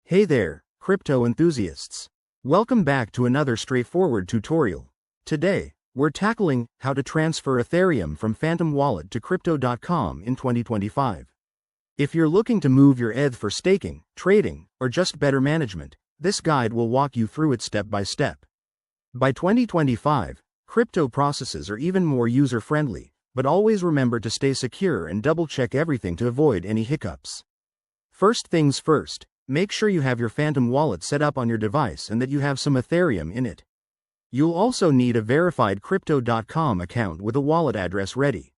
Hey there, crypto enthusiasts. Welcome back to another straightforward tutorial. Today, we're tackling how to transfer Ethereum from Phantom Wallet to Crypto.com in 2025. If you're looking to move your ETH for staking, trading, or just better management, this guide will walk you through it step by step. By 2025, crypto processes are even more user-friendly, but always remember to stay secure and double-check everything to avoid any hiccups. First things first, make sure you have your Phantom Wallet set up on your device and that you have some Ethereum in it. You'll also need a verified Crypto.com account with a wallet address ready.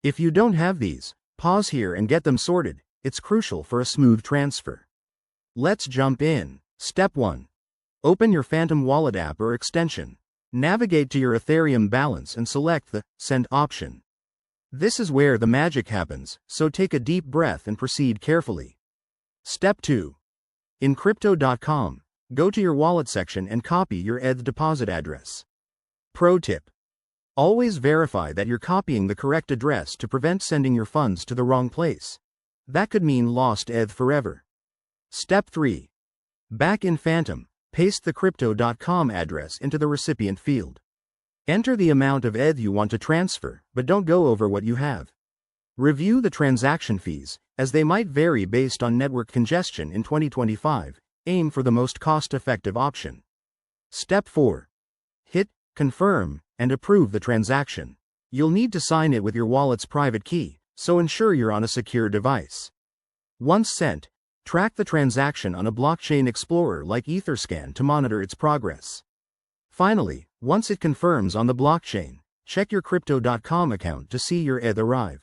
If you don't have these, pause here and get them sorted. It's crucial for a smooth transfer. Let's jump in. Step 1. Open your Phantom Wallet app or extension. Navigate to your Ethereum balance and select the Send option. This is where the magic happens, so take a deep breath and proceed carefully. Step 2. In Crypto.com, go to your wallet section and copy your ETH deposit address. Pro tip. Always verify that you're copying the correct address to prevent sending your funds to the wrong place. That could mean lost ETH forever. Step 3. Back in Phantom, paste the Crypto.com address into the recipient field. Enter the amount of ETH you want to transfer, but don't go over what you have. Review the transaction fees, as they might vary based on network congestion in 2025. Aim for the most cost-effective option. Step 4. Hit Confirm and approve the transaction. You'll need to sign it with your wallet's private key, so ensure you're on a secure device. Once sent, track the transaction on a blockchain explorer like Etherscan to monitor its progress. Finally, once it confirms on the blockchain, check your Crypto.com account to see your ETH arrive.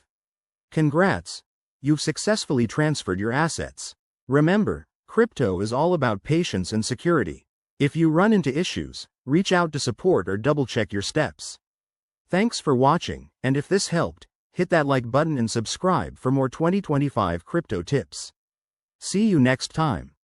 Congrats! You've successfully transferred your assets. Remember, crypto is all about patience and security. If you run into issues, reach out to support or double-check your steps. Thanks for watching, and if this helped, hit that like button and subscribe for more 2025 crypto tips. See you next time.